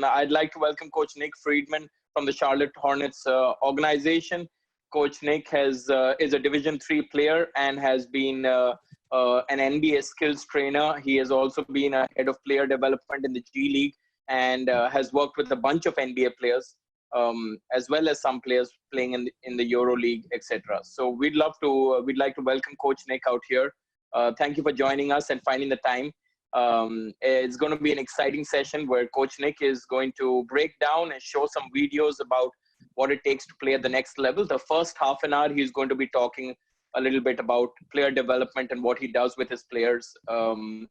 I'd like to welcome Coach Nick Friedman from the Charlotte Hornets organization. Coach Nick is a Division III player and has been an NBA skills trainer. He has also been a head of player development in the G League and has worked with a bunch of NBA players, as well as some players playing in the Euro League, etc. So we'd like to welcome Coach Nick out here. Thank you for joining us and finding the time. It's going to be an exciting session where Coach Nick is going to break down and show some videos about what it takes to play at the next level. The first half an hour, he's going to be talking a little bit about player development and what he does with his players. And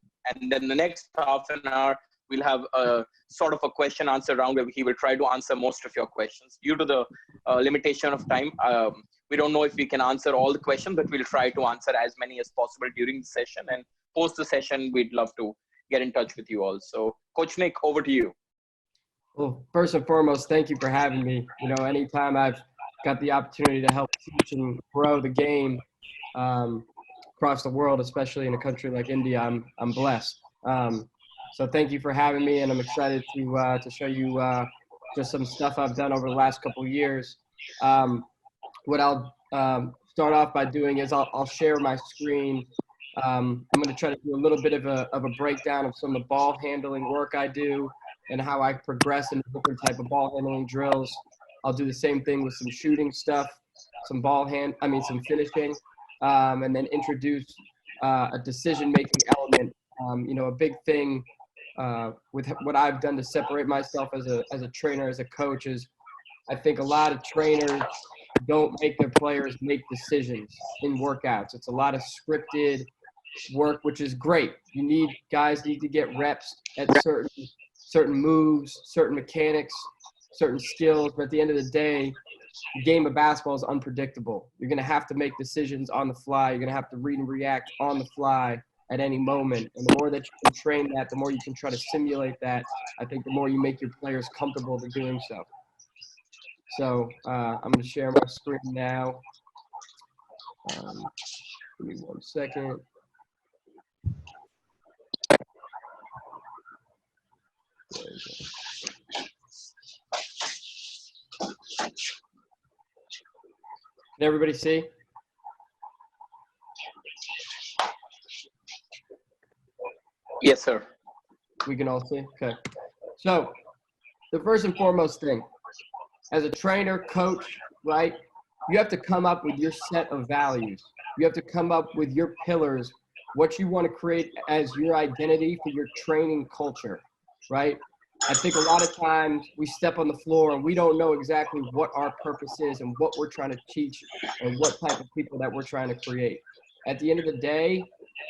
then the next half an hour, we'll have a sort of a question answer round where he will try to answer most of your questions. Due to the limitation of time, we don't know if we can answer all the questions, but we'll try to answer as many as possible during the session. And post the session, we'd love to get in touch with you all. So Coach Nick, over to you. Well, first and foremost, thank you for having me. Anytime I've got the opportunity to help teach and grow the game across the world, especially in a country like India, I'm blessed. So thank you for having me, and I'm excited to show you just some stuff I've done over the last couple of years. What I'll start off by doing is I'll share my screen. I'm going to try to do a little bit of a breakdown of some of the ball handling work I do and how I progress in different type of ball handling drills. I'll do the same thing with some shooting stuff, some finishing, and then introduce a decision-making element. A big thing with what I've done to separate myself as a trainer, as a coach, is I think a lot of trainers don't make their players make decisions in workouts. It's a lot of scripted work, which is great. Guys need to get reps at certain moves, certain mechanics, certain skills. But at the end of the day, the game of basketball is unpredictable. You're going to have to make decisions on the fly. You're going to have to read and react on the fly at any moment. And the more that you can train that, the more you can try to simulate that, I think the more you make your players comfortable to doing so. So I'm going to share my screen now. Give me 1 second. Can everybody see? Yes, sir. We can all see? Okay. So the first and foremost thing, as a trainer, coach, right, you have to come up with your set of values. You have to come up with your pillars, what you want to create as your identity for your training culture, right? I think a lot of times we step on the floor and we don't know exactly what our purpose is and what we're trying to teach and what type of people that we're trying to create. At the end of the day,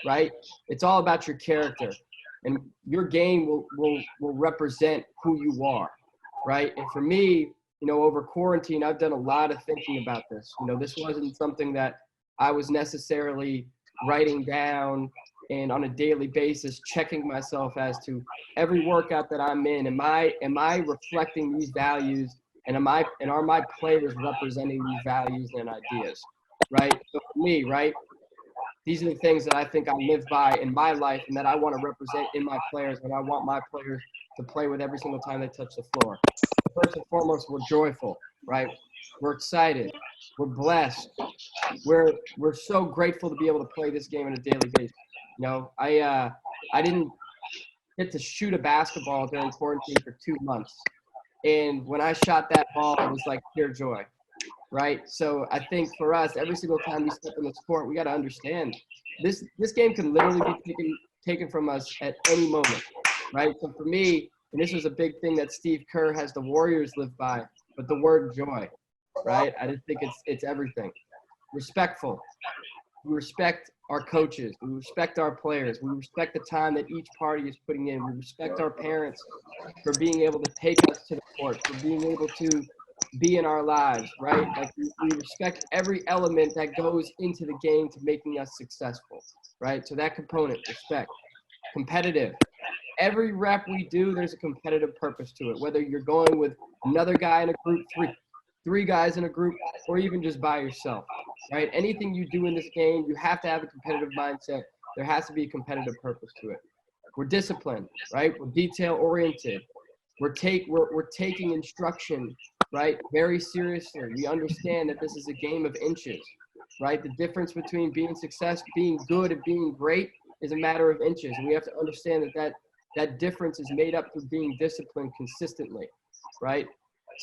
right, it's all about your character, and your game will represent who you are, right? And for me, over quarantine, I've done a lot of thinking about this. This wasn't something that I was necessarily writing down and on a daily basis checking myself as to every workout that I'm in. Am I reflecting these values, and are my players representing these values and ideas, right? So for me, right, these are the things that I think I live by in my life and that I want to represent in my players, and I want my players to play with every single time they touch the floor. First and foremost, we're joyful, right? We're excited. We're blessed. We're so grateful to be able to play this game on a daily basis. I didn't get to shoot a basketball during quarantine for 2 months. And when I shot that ball, it was like pure joy, right? So I think for us, every single time we step in the court, we got to understand this game can literally be taken from us at any moment, right? So for me, and this was a big thing that Steve Kerr has the Warriors live by, but the word joy, right? I just think it's everything. Respectful. We respect our coaches. We respect our players. We respect the time that each party is putting in. We respect our parents for being able to take us to the court, for being able to be in our lives, right? Like we respect every element that goes into the game to making us successful, right? So that component, respect. Competitive. Every rep we do, there's a competitive purpose to it, whether you're going with another guy in a group, three guys in a group, or even just by yourself, right? Anything you do in this game, you have to have a competitive mindset. There has to be a competitive purpose to it. We're disciplined, right? We're detail-oriented. We're taking instruction, right, very seriously. We understand that this is a game of inches, right? The difference between being good and being great is a matter of inches. And we have to understand that difference is made up through being disciplined consistently, right?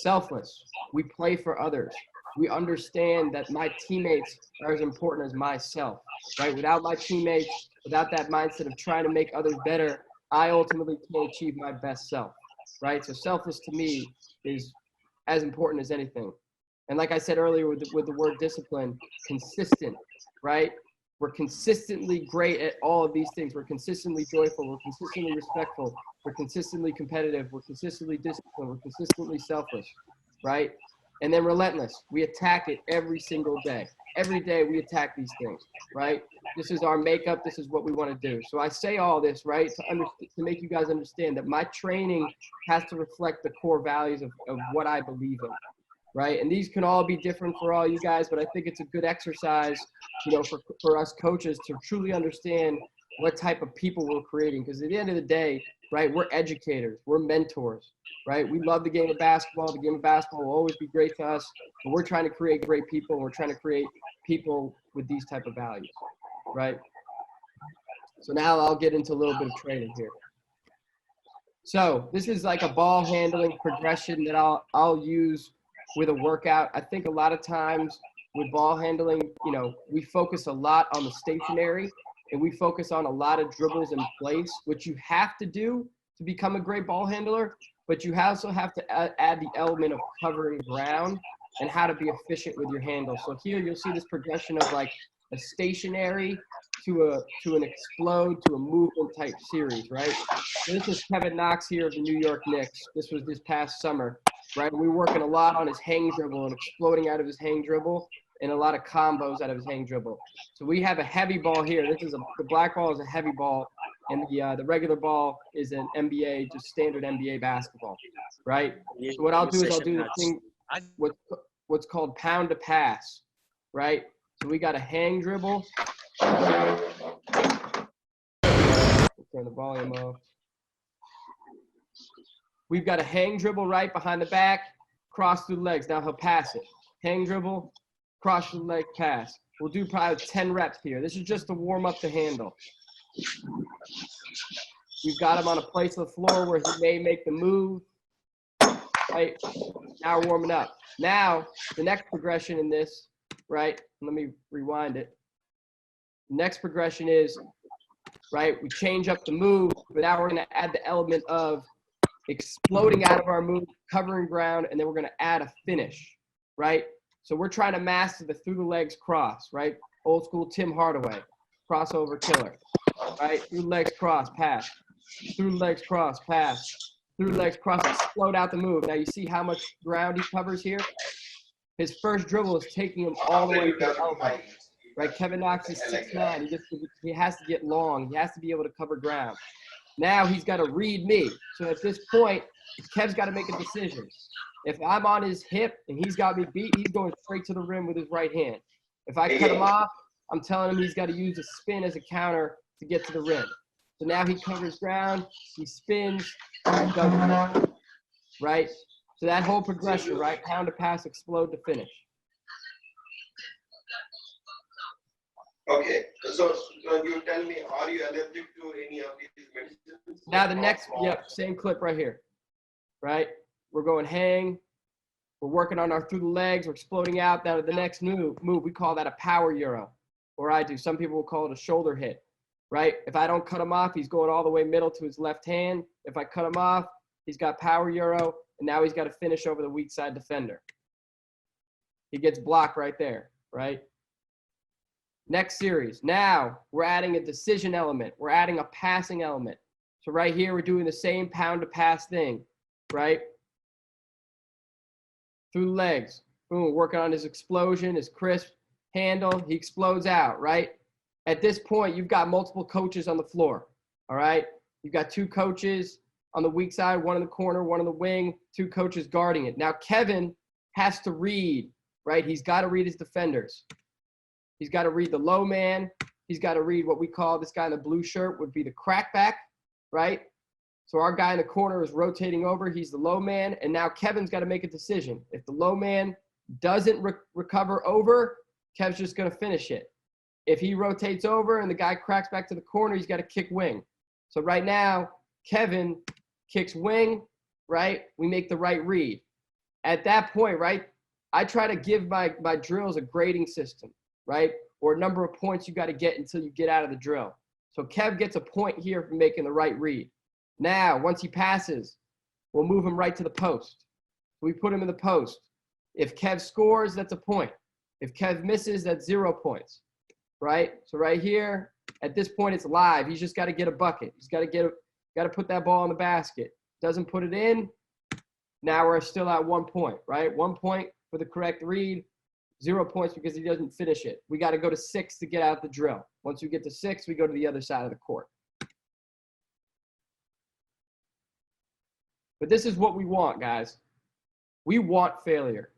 Selfless. We play for others. We understand that my teammates are as important as myself, right? Without my teammates, without that mindset of trying to make others better, I ultimately can't achieve my best self, right? So selfless to me is as important as anything. And like I said earlier with the word discipline, consistent, right? We're consistently great at all of these things. We're consistently joyful. We're consistently respectful. We're consistently competitive. We're consistently disciplined. We're consistently selfless, right? And then relentless. We attack it every single day. Every day we attack these things, right? This is our makeup. This is what we want to do. So I say all this, right, to make you guys understand that my training has to reflect the core values of what I believe in, right? And these can all be different for all you guys, but I think it's a good exercise, you know, for us coaches to truly understand what type of people we're creating. Because at the end of the day, right, we're educators, we're mentors, right? We love the game of basketball. The game of basketball will always be great to us, but we're trying to create great people. And we're trying to create people with these type of values, right? So now I'll get into a little bit of training here. So this is like a ball handling progression that I'll use with a workout. I think a lot of times with ball handling, you know, we focus a lot on the stationary and we focus on a lot of dribbles in place, which you have to do to become a great ball handler, but you also have to add the element of covering ground and how to be efficient with your handle. So here you'll see this progression of like a stationary to an explode to a movement type series, right? So this is Kevin Knox here of the New York Knicks. This was this past summer, right? We were working a lot on his hang dribble and exploding out of his hang dribble and a lot of combos out of his hang dribble. So we have a heavy ball here. This is the black ball is a heavy ball, and the regular ball is an NBA, just standard NBA basketball, right? So what I'll do is I'll do the thing what's called pound to pass, right? So we got a hang dribble. Turn the volume off. We've got a hang dribble right behind the back, cross through the legs. Now he'll pass it. Hang dribble, cross the leg, pass. We'll do probably 10 reps here. This is just to warm up the handle. We've got him on a place on the floor where he may make the move. Right? Now we're warming up. Now, the next progression in this, right? Let me rewind it. The next progression is, right, we change up the move, but now we're going to add the element of exploding out of our move, covering ground, and then we're going to add a finish, right? So we're trying to master the through the legs cross, right? Old school Tim Hardaway, crossover killer, right? Through the legs cross, pass. Through the legs cross, pass. Through the legs cross, explode out the move. Now you see how much ground he covers here? His first dribble is taking him all the way to the elbow, right? Kevin Knox is 6'9". He has to get long. He has to be able to cover ground. Now he's got to read me. So at this point, Kev's got to make a decision. If I'm on his hip and he's got me beat, he's going straight to the rim with his right hand. If I cut him off, I'm telling him he's got to use a spin as a counter to get to the rim. So now he covers ground, he spins, he does it, right? So that whole progression, right? Pound to pass, explode to finish. Okay, so you tell me, are you allergic to any of these medicines? Now the next, same clip right here, right? We're going hang. We're working on our through the legs. We're exploding out. Now the next move, we call that a power euro, or I do. Some people will call it a shoulder hit, right? If I don't cut him off, he's going all the way middle to his left hand. If I cut him off, he's got power euro, and now he's got to finish over the weak side defender. He gets blocked right there, right? Next series. Now we're adding a decision element. We're adding a passing element. So right here, we're doing the same pound to pass thing, right? Through the legs. Boom, working on his explosion, his crisp handle. He explodes out, right? At this point, you've got multiple coaches on the floor, all right? You've got two coaches on the weak side, one in the corner, one in the wing, two coaches guarding it. Now, Kevin has to read, right? He's got to read his defenders. He's got to read the low man. He's got to read what we call, this guy in the blue shirt would be the crackback, right? So our guy in the corner is rotating over. He's the low man. And now Kevin's got to make a decision. If the low man doesn't recover over, Kev's just going to finish it. If he rotates over and the guy cracks back to the corner, he's got to kick wing. So right now, Kevin kicks wing, right? We make the right read. At that point, right, I try to give my drills a grading system, right? Or a number of points you got to get until you get out of the drill. So Kev gets a point here for making the right read. Now, once he passes, we'll move him right to the post. We put him in the post. If Kev scores, that's a point. If Kev misses, that's 0 points, right? So right here, at this point, it's live. He's just got to get a bucket. He's got to put that ball in the basket. Doesn't put it in, now we're still at 1 point, right? 1 point for the correct read, 0 points because he doesn't finish it. We got to go to 6 to get out the drill. Once we get to 6, we go to the other side of the court. But this is what we want, guys. We want failure.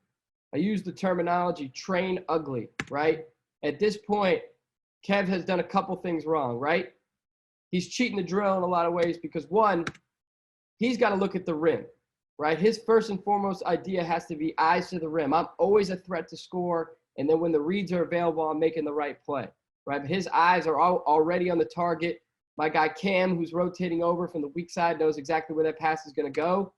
I use the terminology train ugly, right? At this point, Kev has done a couple things wrong, right? He's cheating the drill in a lot of ways because, one, he's got to look at the rim, right? His first and foremost idea has to be eyes to the rim. I'm always a threat to score, and then when the reads are available, I'm making the right play, right? But his eyes are already on the target. My guy Cam, who's rotating over from the weak side, knows exactly where that pass is going to go.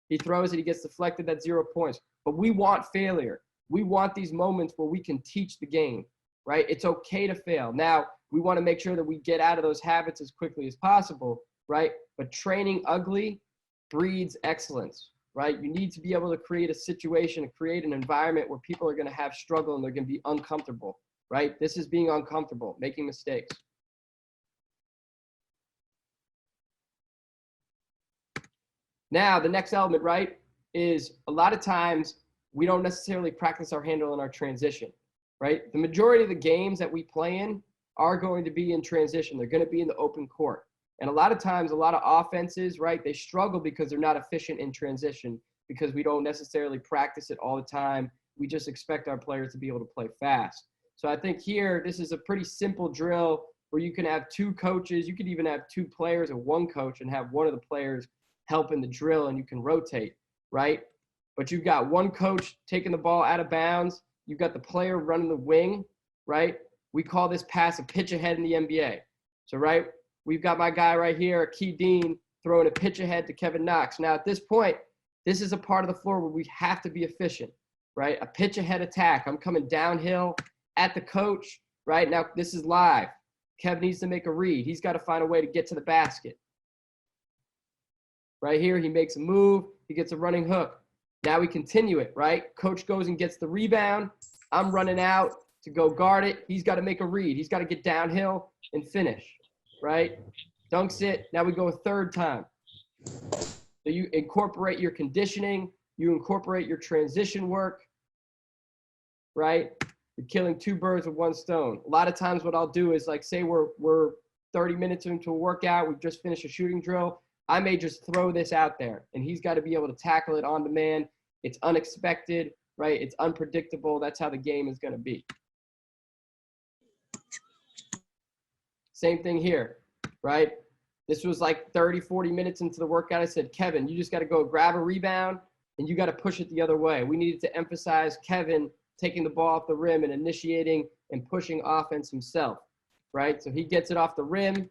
He throws it, he gets deflected, that's 0 points. But we want failure. We want these moments where we can teach the game, right? It's okay to fail. Now, we want to make sure that we get out of those habits as quickly as possible, right? But training ugly breeds excellence, right? You need to be able to create a situation, create an environment where people are going to have struggle and they're going to be uncomfortable, right? This is being uncomfortable, making mistakes. Now, the next element, right, is a lot of times we don't necessarily practice our handle in our transition, right? The majority of the games that we play in are going to be in transition. They're going to be in the open court. And a lot of times, a lot of offenses, right, they struggle because they're not efficient in transition because we don't necessarily practice it all the time. We just expect our players to be able to play fast. So I think here, this is a pretty simple drill where you can have 2 coaches. You could even have 2 players and 1 coach and have one of the players help in the drill and you can rotate, right? But you've got 1 coach taking the ball out of bounds. You've got the player running the wing, right? We call this pass a pitch ahead in the NBA. So, right, we've got my guy right here, Key Dean, throwing a pitch ahead to Kevin Knox. Now, at this point, this is a part of the floor where we have to be efficient, right? A pitch ahead attack. I'm coming downhill at the coach, right? Now, this is live. Kev needs to make a read. He's got to find a way to get to the basket. Right here, he makes a move. He gets a running hook. Now we continue it, right? Coach goes and gets the rebound. I'm running out to go guard it. He's got to make a read. He's got to get downhill and finish, right? Dunks it. Now we go a 3rd time. So you incorporate your conditioning. You incorporate your transition work, right? You're killing 2 birds with 1 stone. A lot of times what I'll do is, like, say we're 30 minutes into a workout. We've just finished a shooting drill. I may just throw this out there, and he's got to be able to tackle it on demand. It's unexpected, right? It's unpredictable. That's how the game is going to be. Same thing here, right? This was like 30, 40 minutes into the workout. I said, Kevin, you just got to go grab a rebound, and you got to push it the other way. We needed to emphasize Kevin taking the ball off the rim and initiating and pushing offense himself, right? So he gets it off the rim.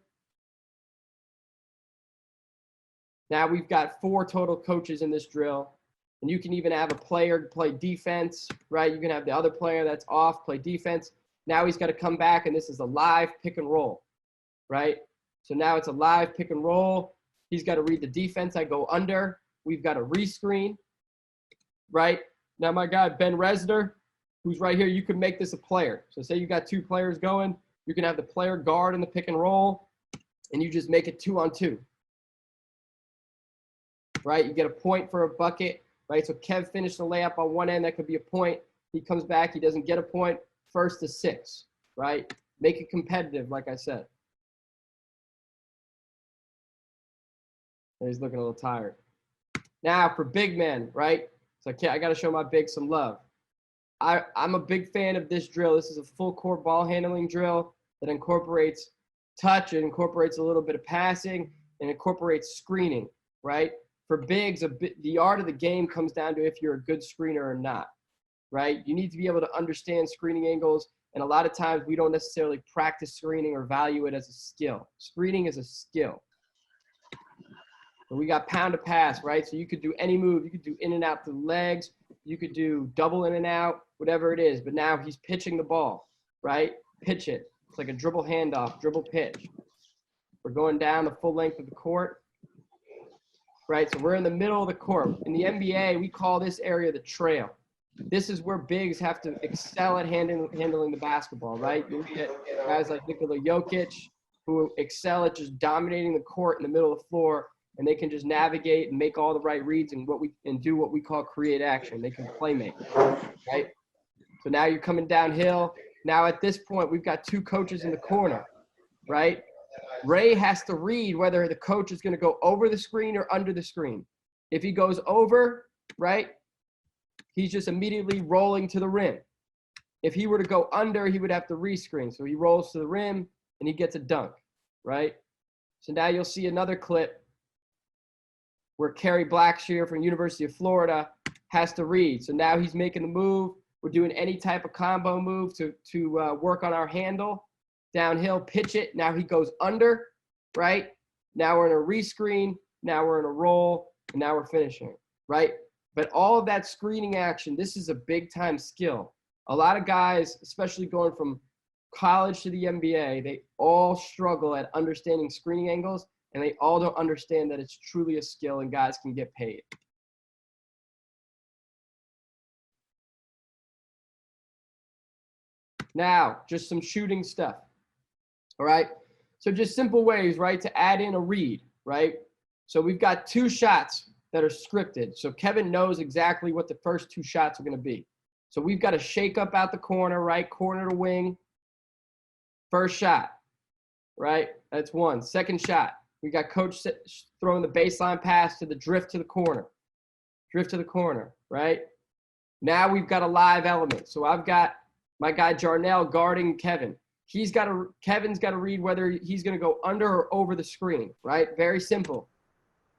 Now we've got 4 total coaches in this drill, and you can even have a player play defense, right? You can have the other player that's off play defense. Now he's got to come back, and this is a live pick and roll, right? So now it's a live pick and roll. He's got to read the defense. I go under. We've got a rescreen, right? Now my guy Ben Resner, who's right here, you can make this a player. So say you got 2 players going. You can have the player guard in the pick and roll, and you just make it 2-on-2. Right, you get a point for a bucket, right? So Kev finished the layup on one end, that could be a point. He comes back, he doesn't get a point, 1st to 6, right? Make it competitive, like I said. And he's looking a little tired. Now for big men, right? So I got to show my big some love. I'm a big fan of this drill. This is a full court ball handling drill that incorporates touch. It incorporates a little bit of passing. and incorporates screening, right? For bigs, the art of the game comes down to if you're a good screener or not, right? You need to be able to understand screening angles, and a lot of times we don't necessarily practice screening or value it as a skill. Screening is a skill. And we got pound to pass, right? So you could do any move. You could do in and out the legs. You could do double in and out, whatever it is. But now he's pitching the ball, right? Pitch it. It's like a dribble handoff, dribble pitch. We're going down the full length of the court, right? So we're in the middle of the court. In the NBA, we call this area the trail. This is where bigs have to excel at handling the basketball, right? You look at guys like Nikola Jokic who excel at just dominating the court in the middle of the floor, and they can just navigate and make all the right reads and do what we call create action. They can play make, right? So now you're coming downhill. Now at this point, we've got two coaches in the corner, right? Ray has to read whether the coach is going to go over the screen or under the screen. If he goes over, right, he's just immediately rolling to the rim. If he were to go under, he would have to rescreen. So he rolls to the rim and he gets a dunk, right? So now you'll see another clip where Kerry Blackshear from University of Florida has to read. So now he's making the move. We're doing any type of combo move to work on our handle. Downhill, pitch it. Now he goes under, right? Now we're in a rescreen. Now we're in a roll. And now we're finishing, right? But all of that screening action, this is a big time skill. A lot of guys, especially going from college to the NBA, they all struggle at understanding screening angles, and they all don't understand that it's truly a skill and guys can get paid. Now, just some shooting stuff, all right? So just simple ways, right, to add in a read, right? So we've got two shots that are scripted. So Kevin knows exactly what the first two shots are going to be. So we've got a shake up out the corner, right? Corner to wing. First shot, right? That's one. Second shot. We got coach throwing the baseline pass to the drift to the corner. Drift to the corner, right? Now we've got a live element. So I've got my guy Jarnell guarding Kevin. Kevin's got to read whether he's going to go under or over the screen, right? Very simple.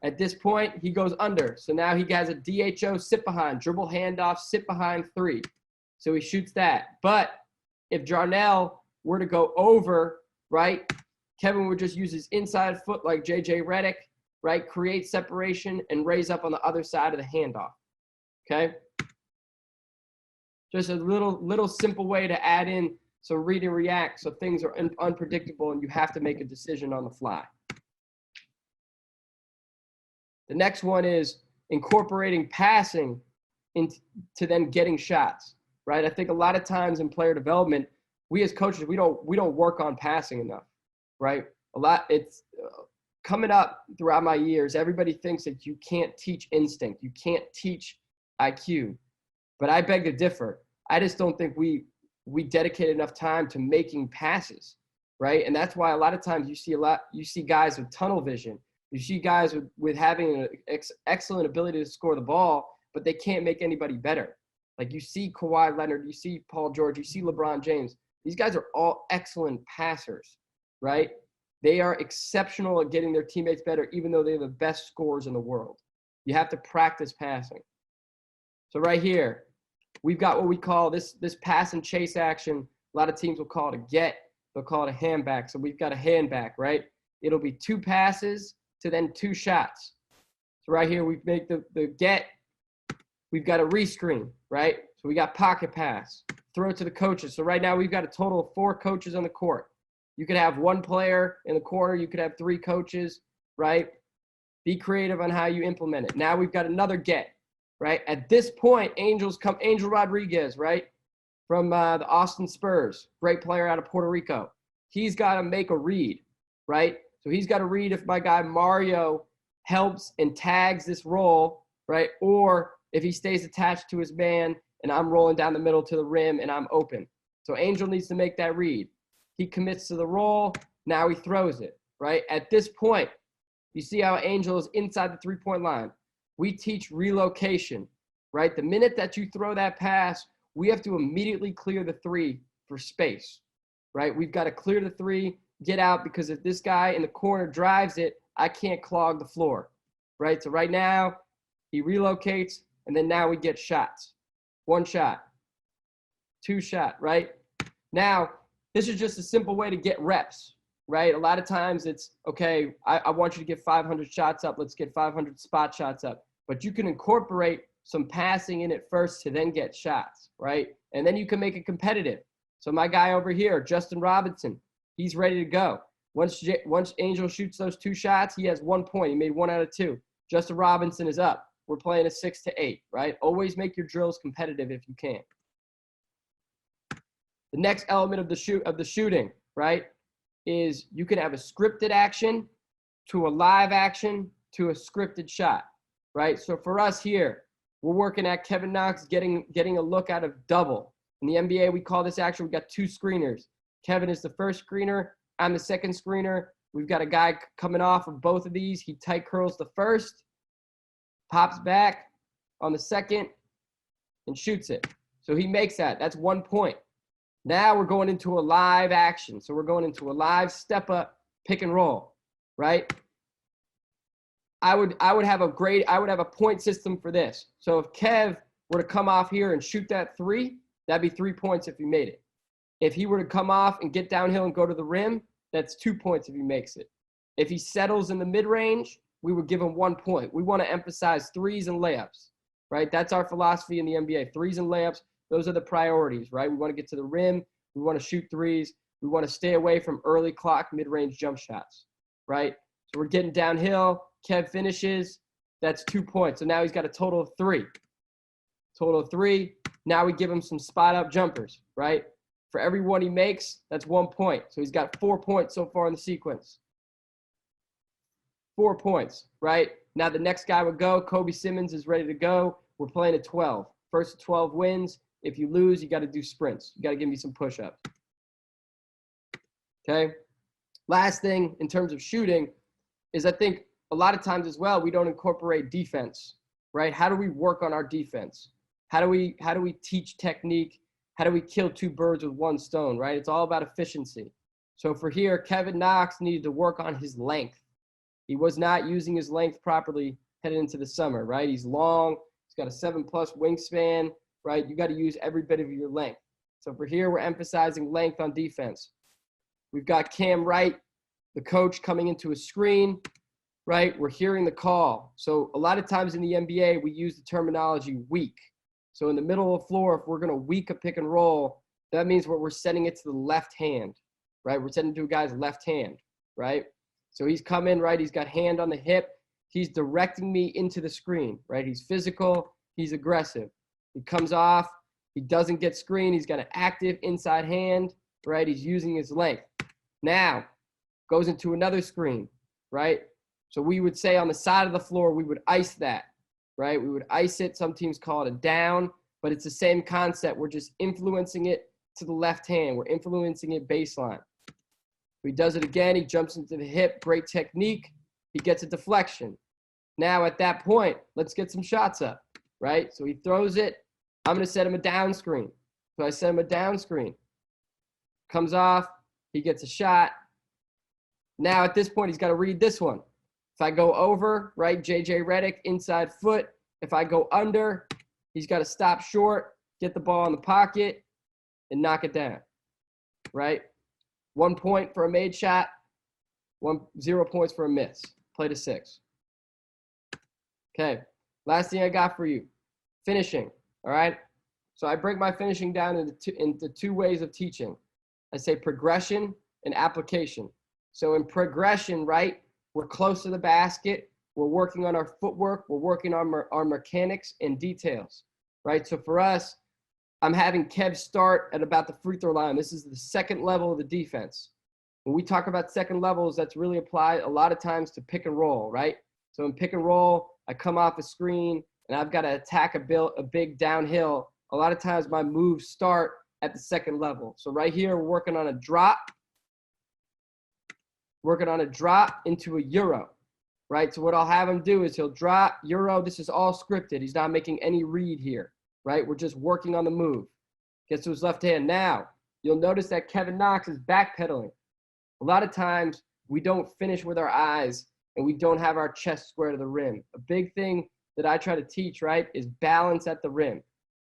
At this point, he goes under. So now he has a DHO sit behind, dribble handoff, sit behind three. So he shoots that. But if Jarnell were to go over, right, Kevin would just use his inside foot like JJ Redick, right, create separation and raise up on the other side of the handoff, okay? Just a little simple way to add in some read and react so things are unpredictable and you have to make a decision on the fly. The next one is incorporating passing into then getting shots, right? I think a lot of times in player development, we as coaches, we don't work on passing enough, right? It's coming up throughout my years, everybody thinks that you can't teach instinct. You can't teach IQ, but I beg to differ. I just don't think we dedicate enough time to making passes, right? And that's why a lot of times you see guys with tunnel vision. You see guys with having an excellent ability to score the ball, but they can't make anybody better. Like you see Kawhi Leonard, you see Paul George, you see LeBron James. These guys are all excellent passers, right? They are exceptional at getting their teammates better, even though they're the best scorers in the world. You have to practice passing. So right here, we've got what we call this pass and chase action. A lot of teams will call it a get. They'll call it a hand back. So we've got a hand back, right? It'll be two passes to then two shots. So right here, we make the get. We've got a rescreen, right? So we got pocket pass, throw it to the coaches. So right now we've got a total of 4 coaches on the court. You could have 1 player in the corner. You could have 3 coaches, right? Be creative on how you implement it. Now we've got another get, right? At this point, Angel Rodriguez, right? From the Austin Spurs, great player out of Puerto Rico. He's got to make a read, right? So he's got to read if my guy Mario helps and tags this roll, right? Or if he stays attached to his man and I'm rolling down the middle to the rim and I'm open. So Angel needs to make that read. He commits to the roll. Now he throws it, right? At this point, you see how Angel is inside the three-point line. We teach relocation, right? The minute that you throw that pass, we have to immediately clear the 3 for space, right? We've got to clear the 3, get out, because if this guy in the corner drives it, I can't clog the floor, right? So right now, he relocates, and then now we get shots. 1 shot, 2 shot, right? Now, this is just a simple way to get reps, right? A lot of times it's, okay, I want you to get 500 shots up. Let's get 500 spot shots up. But you can incorporate some passing in it first to then get shots, right? And then you can make it competitive. So my guy over here, Justin Robinson, he's ready to go. Once Angel shoots those 2 shots, he has 1 point. He made 1 out of 2. Justin Robinson is up. We're playing a 6 to 8, right? Always make your drills competitive if you can. The next element of the shooting, right, is you can have a scripted action to a live action to a scripted shot, right? So for us here, we're working at Kevin Knox getting a look out of double. In the NBA, we call this action, we got 2 screeners. Kevin is the first screener. I'm the second screener. We've got a guy coming off of both of these. He tight curls the first, pops back on the second, and shoots it. So he makes that. That's 1 point. Now we're going into a live action. So we're going into a live step up pick and roll, right? I would have a point system for this. So if Kev were to come off here and shoot that 3, that'd be 3 points if he made it. If he were to come off and get downhill and go to the rim, that's 2 points if he makes it. If he settles in the mid-range, we would give him 1 point. We want to emphasize threes and layups, right? That's our philosophy in the NBA. Threes and layups, those are the priorities, right? We want to get to the rim. We want to shoot threes. We want to stay away from early clock mid-range jump shots, right? So we're getting downhill. Kev finishes. That's 2 points. So now he's got a total of 3. Total of 3. Now we give him some spot-up jumpers, right? For every one he makes, that's 1 point. So he's got 4 points so far in the sequence. 4 points, right? Now the next guy would go. Kobe Simmons is ready to go. We're playing at 12. First 12 wins. If you lose, you got to do sprints. You got to give me some push-ups. Okay? Last thing in terms of shooting is I think a lot of times as well, we don't incorporate defense, right? How do we work on our defense? How do we teach technique? How do we kill 2 birds with 1 stone, right? It's all about efficiency. So for here, Kevin Knox needed to work on his length. He was not using his length properly headed into the summer, right? He's long. He's got a 7+ wingspan, right? You got to use every bit of your length. So for here, we're emphasizing length on defense. We've got Cam Wright, the coach, coming into a screen, right? We're hearing the call. So a lot of times in the NBA, we use the terminology weak. So in the middle of the floor, if we're going to weak a pick and roll, that means we're sending it to the left hand, right? We're sending it to a guy's left hand, right? So he's coming, right? He's got hand on the hip. He's directing me into the screen, right? He's physical. He's aggressive. He comes off. He doesn't get screened. He's got an active inside hand, right? He's using his length. Now, goes into another screen, right? So we would say on the side of the floor, we would ice that, right? We would ice it. Some teams call it a down, but it's the same concept. We're just influencing it to the left hand. We're influencing it baseline. He does it again. He jumps into the hip. Great technique. He gets a deflection. Now at that point, let's get some shots up, right? So he throws it. I'm going to set him a down screen. So I set him a down screen. Comes off. He gets a shot. Now at this point, he's got to read this one. If I go over, right, JJ Redick, inside foot. If I go under, he's got to stop short, get the ball in the pocket, and knock it down, right? 1 point for a made shot, 0 points for a miss. Play to 6. Okay, last thing I got for you, finishing, all right? So I break my finishing down into 2 ways of teaching. I say progression and application. So in progression, right, we're close to the basket. We're working on our footwork. We're working on our mechanics and details, right? So for us, I'm having Kev start at about the free throw line. This is the second level of the defense. When we talk about second levels, that's really applied a lot of times to pick and roll, right? So in pick and roll, I come off a screen and I've got to attack a big downhill. A lot of times my moves start at the second level. So right here, we're working on a drop. Working on a drop into a euro, right? So what I'll have him do is he'll drop, euro. This is all scripted. He's not making any read here, right? We're just working on the move. Gets to his left hand. Now, you'll notice that Kevin Knox is backpedaling. A lot of times, we don't finish with our eyes and we don't have our chest square to the rim. A big thing that I try to teach, right, is balance at the rim.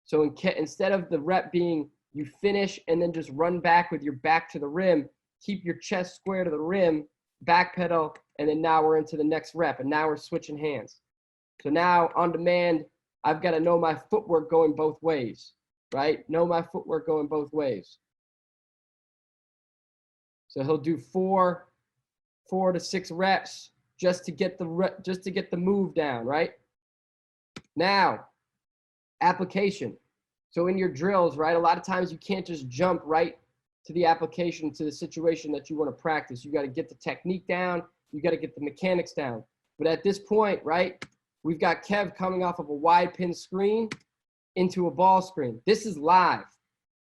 So instead of the rep being you finish and then just run back with your back to the rim, keep your chest square to the rim, backpedal, and then now we're into the next rep, and now we're switching hands. So now on demand, I've got to know my footwork going both ways, right? Know my footwork going both ways. So he'll do four to 6 reps just to get the move down, right? Now, application. So in your drills, right, a lot of times you can't just jump right to the application, to the situation that you want to practice. You got to get the technique down. You got to get the mechanics down. But at this point, right, we've got Kev coming off of a wide pin screen into a ball screen. This is live.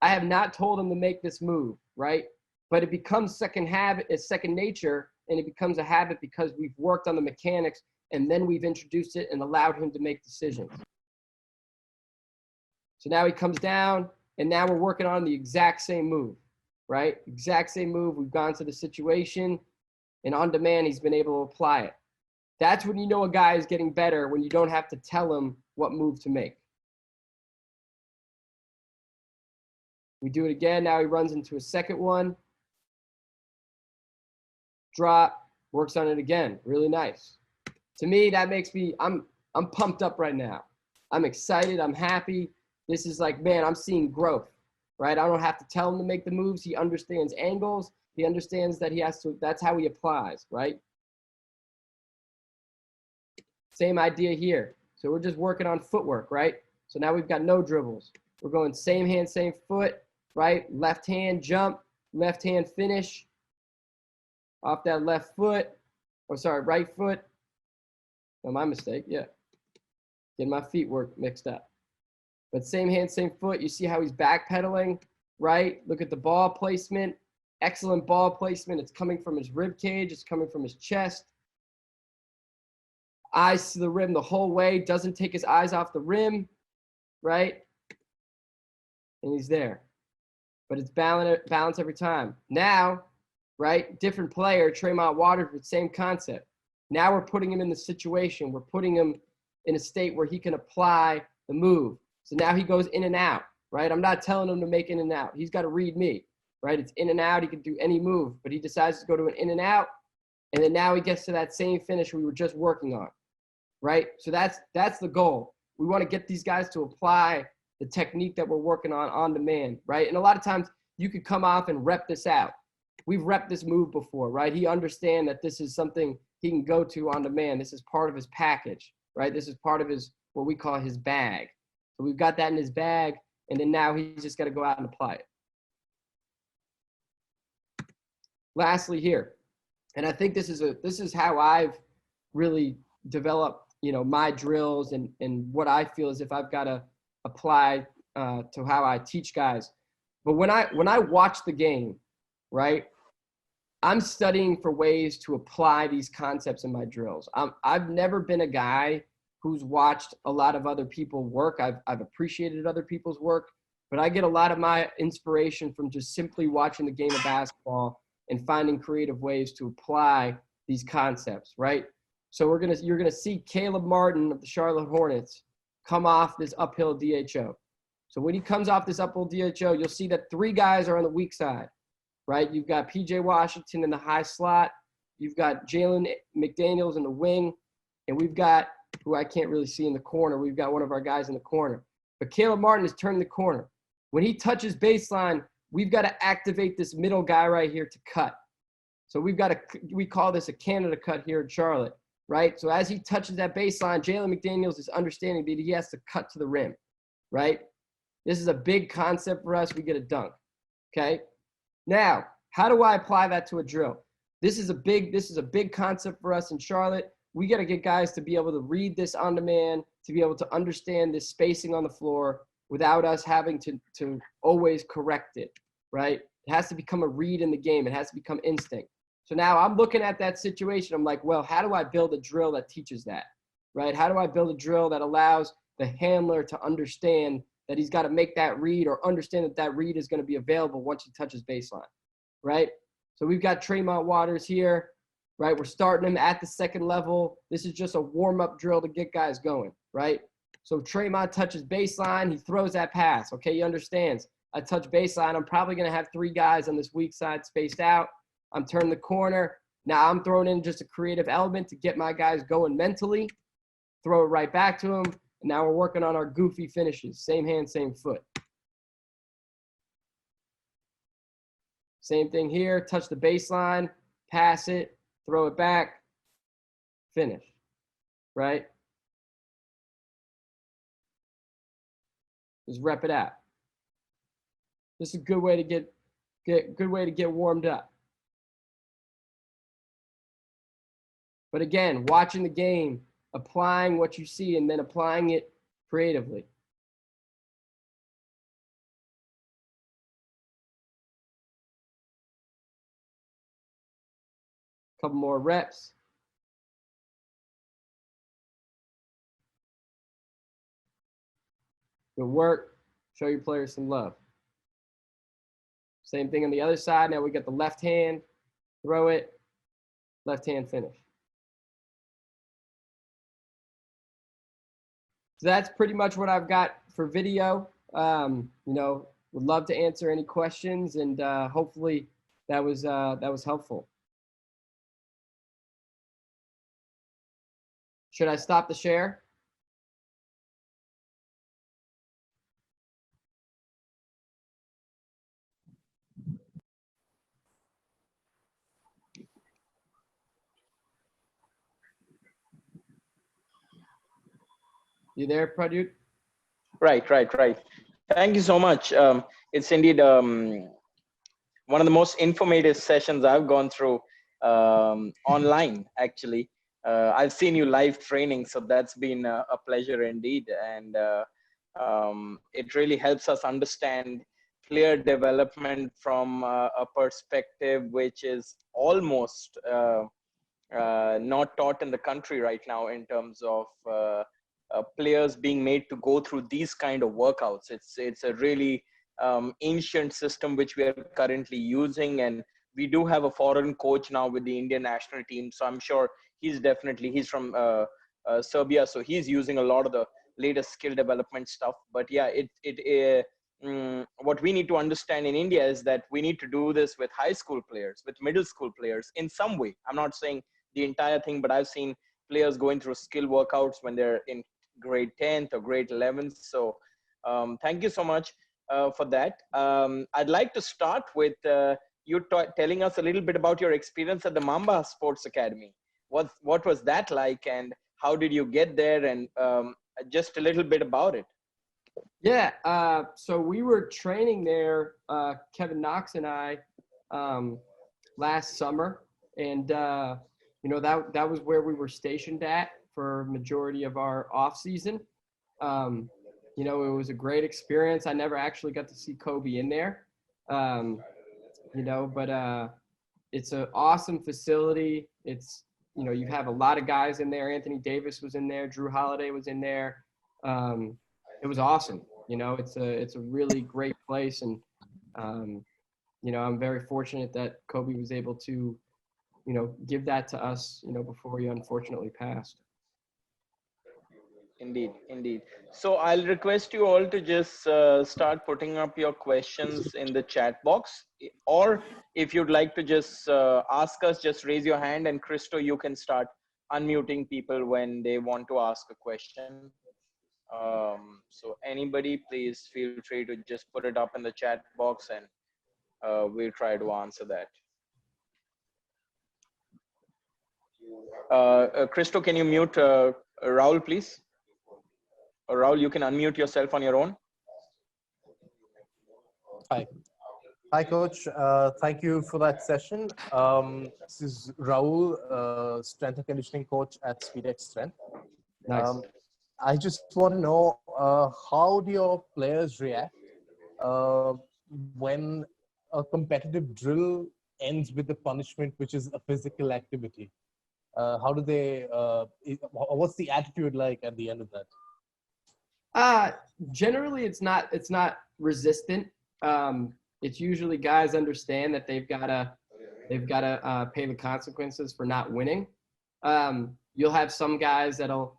I have not told him to make this move, right? But it becomes second nature, and it becomes a habit because we've worked on the mechanics, and then we've introduced it and allowed him to make decisions. So now he comes down, and now we're working on the exact same move, right? Exact same move. We've gone to the situation, and on demand, he's been able to apply it. That's when you know a guy is getting better, when you don't have to tell him what move to make. We do it again. Now he runs into a second one. Drop, works on it again. Really nice. To me, that makes me, I'm pumped up right now. I'm excited. I'm happy. This is like, man, I'm seeing growth, right? I don't have to tell him to make the moves. He understands angles. He understands that he has to, that's how he applies, right? Same idea here. So we're just working on footwork, right? So now we've got no dribbles. We're going same hand, same foot, right? Left hand jump, left hand finish. Off that left foot, or sorry, right foot. Oh, my mistake, yeah. Getting my feet work mixed up. But same hand, same foot. You see how he's backpedaling, right? Look at the ball placement. Excellent ball placement. It's coming from his rib cage. It's coming from his chest. Eyes to the rim the whole way. Doesn't take his eyes off the rim, right? And he's there. But it's balance every time. Now, right? Different player, Tremont Waters, with same concept. Now we're putting him in the situation. We're putting him in a state where he can apply the move. So now he goes in and out, right? I'm not telling him to make in and out. He's got to read me, right? It's in and out. He can do any move, but he decides to go to an in and out. And then now he gets to that same finish we were just working on, right? So that's the goal. We want to get these guys to apply the technique that we're working on demand, right? And a lot of times you could come off and rep this out. We've repped this move before, right? He understands that this is something he can go to on demand. This is part of his package, right? This is part of his, what we call his bag. So we've got that in his bag, and then now he's just got to go out and apply it. Lastly here, and I think this is how I've really developed, you know, my drills and what I feel as if I've got to apply to how I teach guys. But when I watch the game, right, I'm studying for ways to apply these concepts in my drills. I've never been a guy who's watched a lot of other people work. I've appreciated other people's work, but I get a lot of my inspiration from just simply watching the game of basketball and finding creative ways to apply these concepts, right? So you're gonna see Caleb Martin of the Charlotte Hornets come off this uphill DHO. So when he comes off this uphill DHO, you'll see that 3 guys are on the weak side, right? You've got PJ Washington in the high slot. You've got Jalen McDaniels in the wing. And we've got, who I can't really see in the corner, we've got one of our guys in the corner. But Caleb Martin is turning the corner. When he touches baseline, we've got to activate this middle guy right here to cut. So we call this a Canada cut here in Charlotte, right? So as he touches that baseline, Jalen McDaniels is understanding that he has to cut to the rim, right? This is a big concept for us. We get a dunk, okay? Now, how do I apply that to a drill? This is a big concept for us in Charlotte. We got to get guys to be able to read this on demand, to be able to understand this spacing on the floor without us having to always correct it, right? It has to become a read in the game. It has to become instinct. So now I'm looking at that situation. I'm like, well, how do I build a drill that teaches that, right? How do I build a drill that allows the handler to understand that he's got to make that read or understand that that read is going to be available once he touches baseline, right? So we've got Tremont Waters here, right? We're starting them at the second level. This is just a warm-up drill to get guys going, right? So Tremont touches baseline. He throws that pass. Okay, he understands. I touch baseline. I'm probably going to have 3 guys on this weak side spaced out. I'm turning the corner. Now I'm throwing in just a creative element to get my guys going mentally. Throw it right back to him. And now we're working on our goofy finishes. Same hand, same foot. Same thing here. Touch the baseline, pass it, throw it back, finish, right? Just rep it out. This is a good way to get warmed up. But again, watching the game, applying what you see, and then applying it creatively. Couple more reps. Good work. Show your players some love. Same thing on the other side. Now we got the left hand, throw it, left hand finish. So that's pretty much what I've got for video. You know, would love to answer any questions, and hopefully that was helpful. Should I stop the share? You there, Pradyut? Right. Thank you so much. It's indeed one of the most informative sessions I've gone through online, actually. I've seen you live training, so that's been a pleasure indeed. And it really helps us understand player development from a perspective which is almost not taught in the country right now, in terms of players being made to go through these kind of workouts. It's a really ancient system which we are currently using, and we do have a foreign coach now with the Indian national team, so I'm sure he's from Serbia, so he's using a lot of the latest skill development stuff. But yeah, what we need to understand in India is that we need to do this with high school players, with middle school players in some way. I'm not saying the entire thing, but I've seen players going through skill workouts when they're in grade 10th or grade 11th. So thank you so much for that. I'd like to start with you telling us a little bit about your experience at the Mamba Sports Academy. What was that like, and how did you get there, and just a little bit about it? Yeah, so we were training there, Kevin Knox and I, last summer, and you know, that was where we were stationed at for majority of our off season. You know, it was a great experience. I never actually got to see Kobe in there, you know, but it's an awesome facility. It's, you know, you have a lot of guys in there. Anthony Davis was in there. Drew Holiday was in there. It was awesome. You know, it's a really great place. And, you know, I'm very fortunate that Kobe was able to, you know, give that to us, you know, before he unfortunately passed. Indeed. So I'll request you all to just start putting up your questions in the chat box, or if you'd like to just ask us, just raise your hand, and Christo, you can start unmuting people when they want to ask a question. So anybody, please feel free to just put it up in the chat box, and we'll try to answer that. Christo, can you mute Raul, please? Or Raul, you can unmute yourself on your own. Hi, Coach. Thank you for that session. This is Raul, strength and conditioning coach at SpeedX Strength. Nice. I just want to know, how do your players react when a competitive drill ends with a punishment, which is a physical activity? How do they, what's the attitude like at the end of that? Generally it's not resistant. It's usually guys understand that they've got They've got to pay the consequences for not winning. You'll have some guys that'll,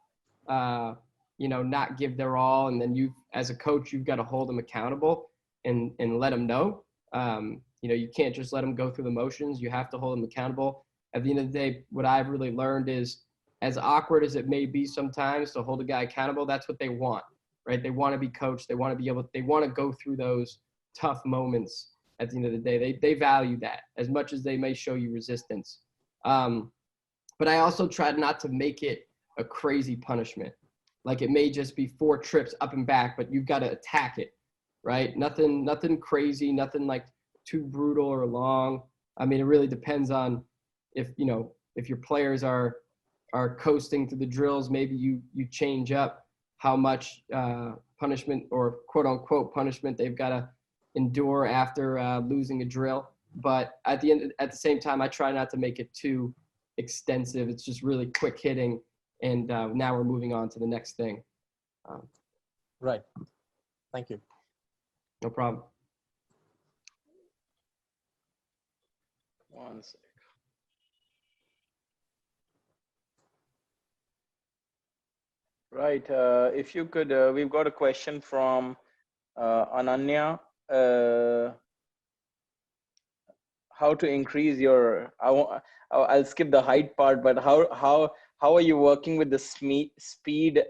not give their all. And then you, as a coach, you've got to hold them accountable and let them know. You can't just let them go through the motions. You have to hold them accountable. At the end of the day, what I've really learned is, as awkward as it may be sometimes to hold a guy accountable, that's what they want, right? They want to be coached. They want to go through those tough moments. At the end of the day, they value that as much as they may show you resistance. But I also tried not to make it a crazy punishment. Like, it may just be 4 trips up and back, but you've got to attack it, right? Nothing crazy, nothing like too brutal or long. I mean, it really depends on if your players are coasting through the drills. Maybe you change up how much punishment or quote unquote punishment they've got to endure after losing a drill. But at the same time, I try not to make it too extensive. It's just really quick hitting, and now we're moving on to the next thing. Right. Thank you. No problem. One sec. Right. If you could, we've got a question from Ananya. How to increase your? I'll skip the height part, but how are you working with the speed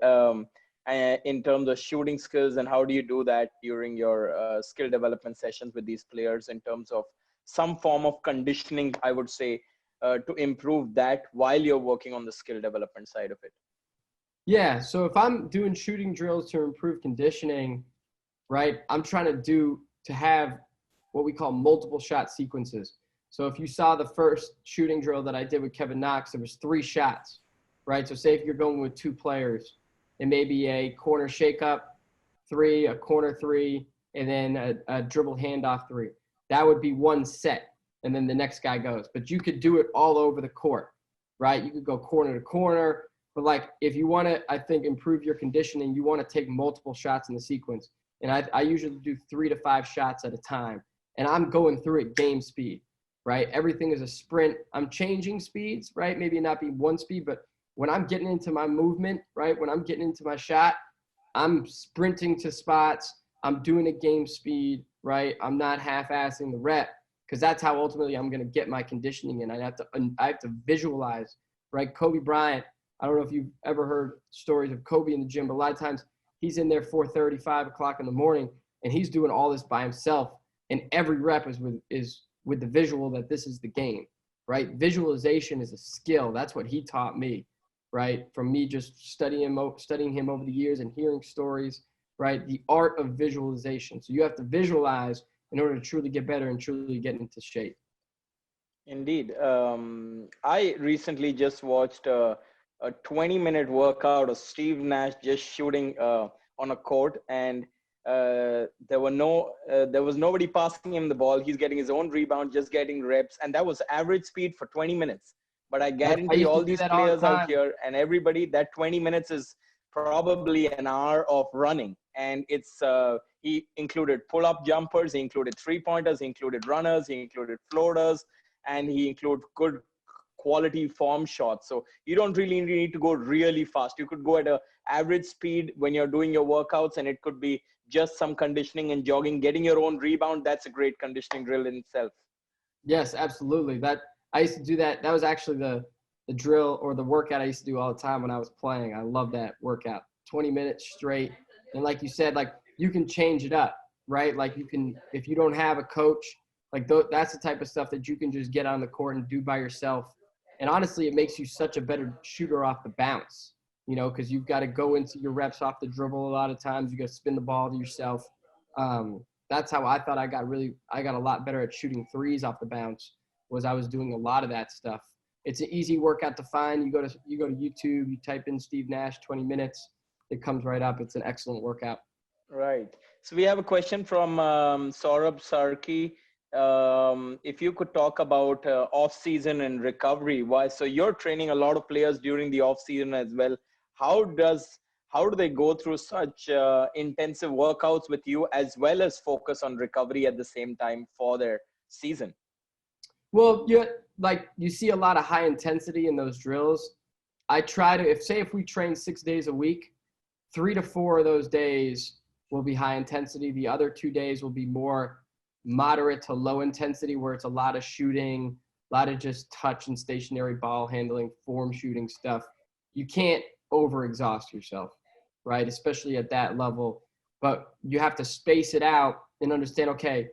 in terms of shooting skills, and how do you do that during your skill development sessions with these players in terms of some form of conditioning, I would say, to improve that while you're working on the skill development side of it? Yeah, so if I'm doing shooting drills to improve conditioning, right, I'm trying to have what we call multiple shot sequences. So if you saw the first shooting drill that I did with Kevin Knox, there was 3 shots, right? So say if you're going with 2 players, it may be a corner shake-up 3, a corner 3, and then a dribble handoff 3. That would be 1 set, and then the next guy goes. But you could do it all over the court, right? You could go corner to corner. But like, if you want to, I think, improve your conditioning, you want to take multiple shots in the sequence. And I usually do 3 to 5 shots at a time. And I'm going through it game speed, right? Everything is a sprint. I'm changing speeds, right? Maybe not be 1 speed, but when I'm getting into my movement, right? When I'm getting into my shot, I'm sprinting to spots. I'm doing it game speed, right? I'm not half-assing the rep, because that's how ultimately I'm going to get my conditioning in. I have to visualize, right? Kobe Bryant, I don't know if you've ever heard stories of Kobe in the gym, but a lot of times he's in there 4:30, 5 o'clock in the morning, and he's doing all this by himself. And every rep is with the visual that this is the game, right? Visualization is a skill. That's what he taught me, right? From me just studying him over the years and hearing stories, right? The art of visualization. So you have to visualize in order to truly get better and truly get into shape. Indeed. I recently just watched a 20-minute workout of Steve Nash just shooting on a court, and there was nobody passing him the ball. He's getting his own rebound, just getting reps, and that was average speed for 20 minutes. But I guarantee all these players out here and everybody, that 20 minutes is probably an hour of running. And it's he included pull-up jumpers, he included 3-pointers, he included runners, he included floaters, and he included good quality form shots. So you don't really need to go really fast. You could go at a average speed when you're doing your workouts, and it could be just some conditioning and jogging, getting your own rebound. That's a great conditioning drill in itself. Yes, absolutely. I used to do that. That was actually the drill or the workout I used to do all the time when I was playing. I love that workout. 20 minutes straight. And like you said, like, you can change it up, right? Like, you can, if you don't have a coach, like that's the type of stuff that you can just get on the court and do by yourself. And honestly, it makes you such a better shooter off the bounce, because you've got to go into your reps off the dribble a lot of times. You got to spin the ball to yourself. That's how I thought I got a lot better at shooting threes off the bounce, was I was doing a lot of that stuff. It's an easy workout to find. You go to YouTube, you type in Steve Nash 20 minutes, it comes right up. It's an excellent workout. Right. So we have a question from Saurabh Sarki. If you could talk about off-season and recovery. Why? So you're training a lot of players during the off-season as well. How do they go through such intensive workouts with you, as well as focus on recovery at the same time for their season? Well, you see a lot of high intensity in those drills. I try to, if we train 6 days a week, 3 to 4 of those days will be high intensity. The other 2 days will be more moderate to low intensity, where it's a lot of shooting, a lot of just touch and stationary ball handling, form shooting stuff. You can't overexhaust yourself, right? Especially at that level. But you have to space it out and understand, okay,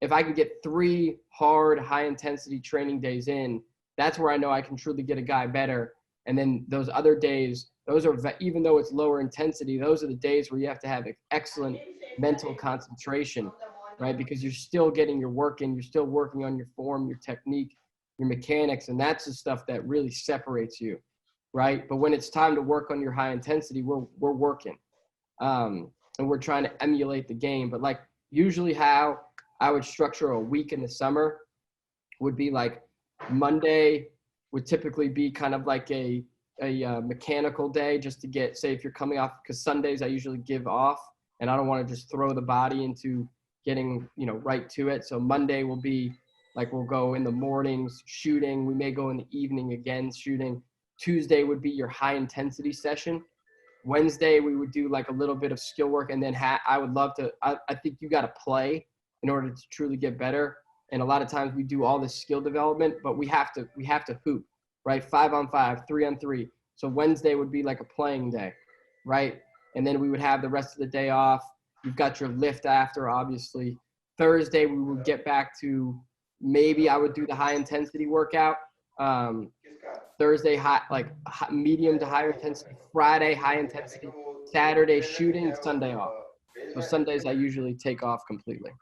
if I can get 3 hard, high-intensity training days in, that's where I know I can truly get a guy better. And then those other days, those are, even though it's lower intensity, those are the days where you have to have excellent mental concentration, right? Because you're still getting your work in, you're still working on your form, your technique, your mechanics, and that's the stuff that really separates you, right? But when it's time to work on your high intensity, we're working. And we're trying to emulate the game. But like usually how I would structure a week in the summer would be like Monday would typically be kind of like a mechanical day, just to get, say if you're coming off, because Sundays I usually give off and I don't want to just throw the body into getting, right to it. So Monday will be like, we'll go in the mornings shooting. We may go in the evening again shooting. Tuesday would be your high intensity session. Wednesday, we would do like a little bit of skill work, and then I would love to, I think you got to play in order to truly get better. And a lot of times we do all this skill development, but we have to hoop, right? 5-on-5, 3-on-3. So Wednesday would be like a playing day, right? And then we would have the rest of the day off. You've got your lift after, obviously. Thursday, we would get back to, maybe I would do the high intensity workout. Thursday, medium to higher intensity. Friday, high intensity. Saturday, shooting. Sunday off. So Sundays, I usually take off completely.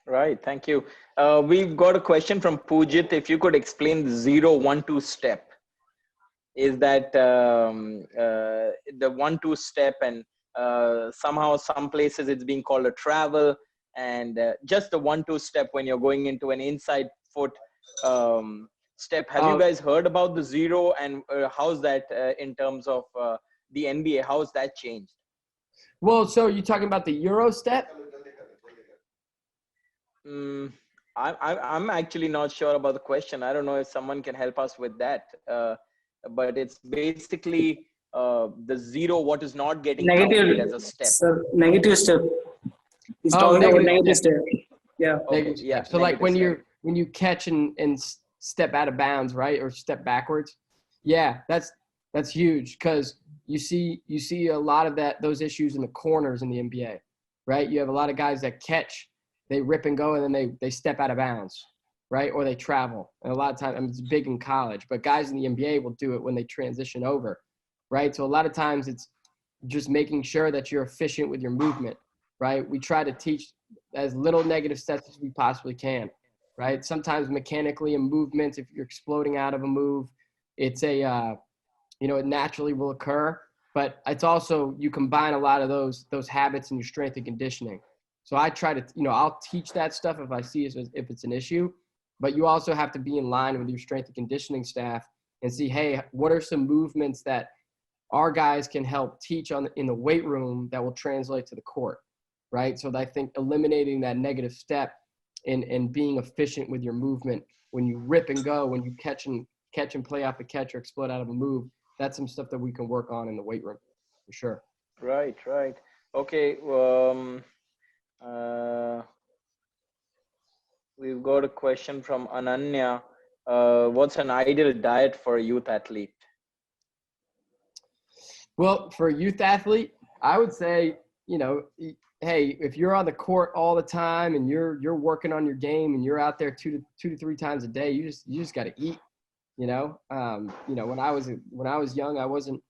Right. Thank you. We've got a question from Pujit. If you could explain the 0-1-2 step. Is that the 1-2 step, and somehow some places it's being called a travel, and just the 1-2 step when you're going into an inside foot step. Have you guys heard about the 0, and how's that in terms of the NBA? How's that changed? Well, so you're talking about the Euro step? I'm actually not sure about the question. I don't know if someone can help us with that. But it's basically the 0, what is not getting counted as a step. So negative step. He's talking about negative step. Yeah. Okay, yeah. So like when you catch and step out of bounds, right, or step backwards, yeah, that's huge, because you see a lot of those issues in the corners in the NBA, right? You have a lot of guys that catch, they rip and go, and then they step out of bounds, right? Or they travel. And a lot of times, it's big in college, but guys in the NBA will do it when they transition over, right? So a lot of times it's just making sure that you're efficient with your movement, right? We try to teach as little negative steps as we possibly can, right? Sometimes mechanically in movements, if you're exploding out of a move, it's it naturally will occur, but it's also, you combine a lot of those habits in your strength and conditioning. So I try to, I'll teach that stuff if I see it, if it's an issue, but you also have to be in line with your strength and conditioning staff and see, hey, what are some movements that our guys can help teach in the weight room that will translate to the court, right? So I think eliminating that negative step and being efficient with your movement, when you rip and go, when you catch and play off a catch or explode out of a move, that's some stuff that we can work on in the weight room, for sure. Right. Okay. We've got a question from Ananya. What's an ideal diet for a youth athlete? Well, for a youth athlete, I would say, hey, if you're on the court all the time and you're working on your game and you're out there two to three times a day, you just got to eat. When I was young, I wasn't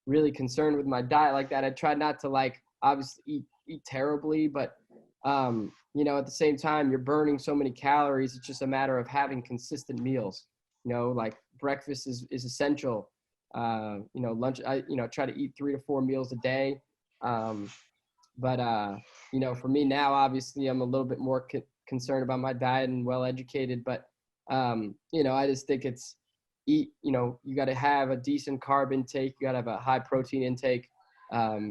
really concerned with my diet like that. I tried not to obviously eat terribly, but at the same time, you're burning so many calories. It's just a matter of having consistent meals. Like breakfast is essential. Lunch, I try to eat 3 to 4 meals a day. But for me now, obviously, I'm a little bit more concerned about my diet and well-educated. But, I just think it's you got to have a decent carb intake. You got to have a high protein intake. But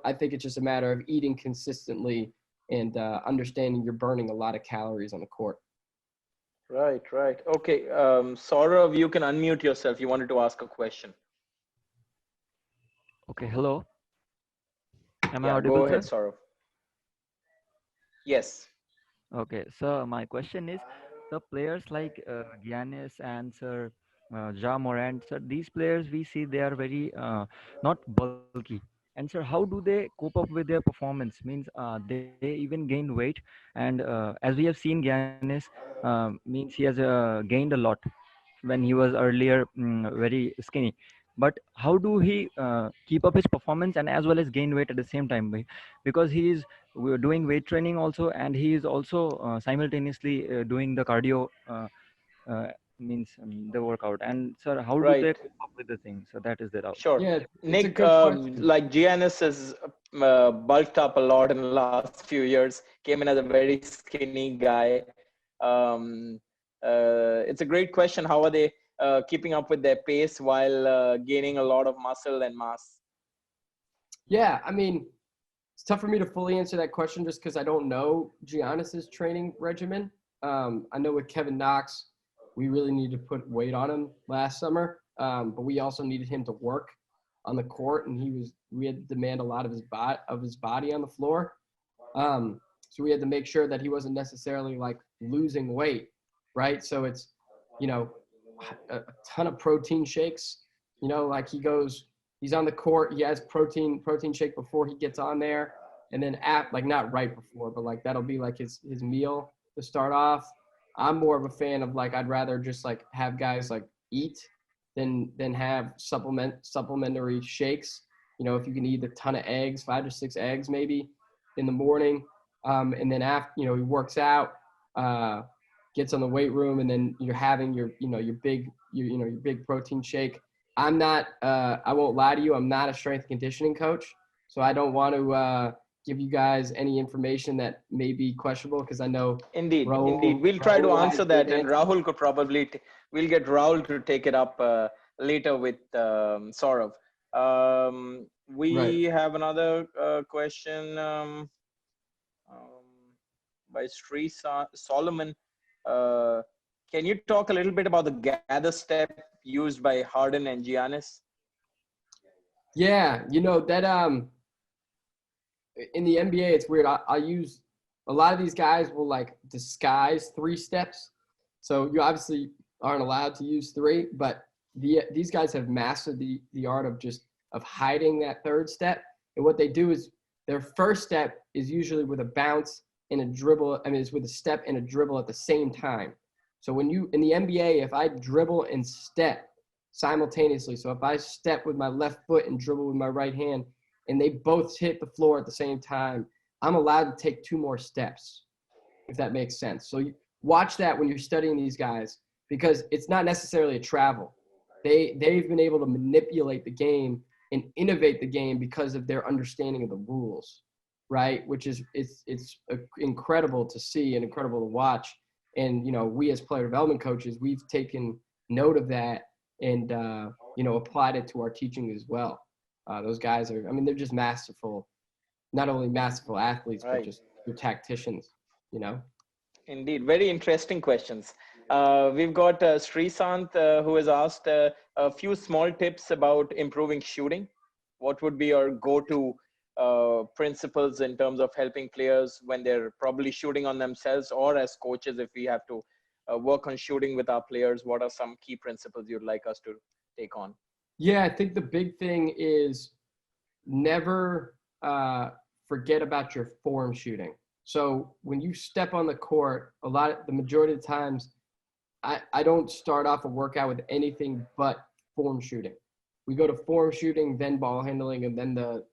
I think it's just a matter of eating consistently and understanding you're burning a lot of calories on the court. Right. Okay. Saurav, you can unmute yourself. You wanted to ask a question. Okay, hello. Am I Yeah, audible, go ahead, sir? Saurav. Yes. Okay, so my question is, the players like Giannis and Sir Ja Morant, sir, these players we see they are very not bulky. And sir, how do they cope up with their performance? Means they even gain weight, and as we have seen, Giannis means he has gained a lot when he was earlier very skinny. But how do he keep up his performance and as well as gain weight at the same time? Because he is doing weight training also, and he is also simultaneously doing the cardio means the workout. And sir, how do they Right. cope up with the thing? So that is the doubt. Sure. Yeah, it's a Nick, good question. like Giannis has bulked up a lot in the last few years, came in as a very skinny guy. It's a great question. How are they keeping up with their pace while gaining a lot of muscle and mass? Yeah, I mean, it's tough for me to fully answer that question just because I don't know Giannis's training regimen. I know with Kevin Knox, we really needed to put weight on him last summer, but we also needed him to work on the court, and we had to demand a lot of his body on the floor. So we had to make sure that he wasn't necessarily like losing weight, right? So it's, you know, a ton of protein shakes. You know, like he's on the court, he has protein shake before he gets on there, and then like not right before, but like that'll be like his meal to start off. I'm more of a fan of like I'd rather just like have guys like eat than have supplementary shakes. You know, if you can eat a ton of eggs, 5 to 6 eggs maybe in the morning, and then after, you know, he works out, gets on the weight room, and then you're having your big protein shake. I'm not, I won't lie to you, I'm not a strength and conditioning coach, so I don't want to give you guys any information that may be questionable, because I know Indeed. Raul, We'll try to Raul answer has that, good and answers. Rahul could probably, we'll get Rahul to take it up later with Saurav. We Right. have another question by Solomon. Uh, can you talk a little bit about the gather step used by Harden and Giannis? Yeah, you know that in the NBA it's weird. I use a lot of these guys will like disguise 3 steps. So you obviously aren't allowed to use 3, but these guys have mastered the art of hiding that 3rd step. And what they do is their first step is usually with a bounce and a dribble. I mean, it's with a step and a dribble at the same time. So when you in the NBA, if I dribble and step simultaneously, so if I step with my left foot and dribble with my right hand, and they both hit the floor at the same time, I'm allowed to take 2 more steps, if that makes sense. So watch that when you're studying these guys, because it's not necessarily a travel. They've been able to manipulate the game and innovate the game because of their understanding of the rules, right? Which is it's incredible to see and incredible to watch. And you know, we as player development coaches, we've taken note of that and you know, applied it to our teaching as well. Those guys are, I mean, they're just masterful, not only masterful athletes, but Right. just they're tacticians, you know? Indeed, very interesting questions. We've got Srisant who has asked a few small tips about improving shooting. What would be your go-to principles in terms of helping players when they're probably shooting on themselves, or as coaches, if we have to work on shooting with our players? What are some key principles you'd like us to take on? Yeah, I think the big thing is never forget about your form shooting. So when you step on the court, the majority of the times, I don't start off a workout with anything but form shooting. We go to form shooting, then ball handling, and then the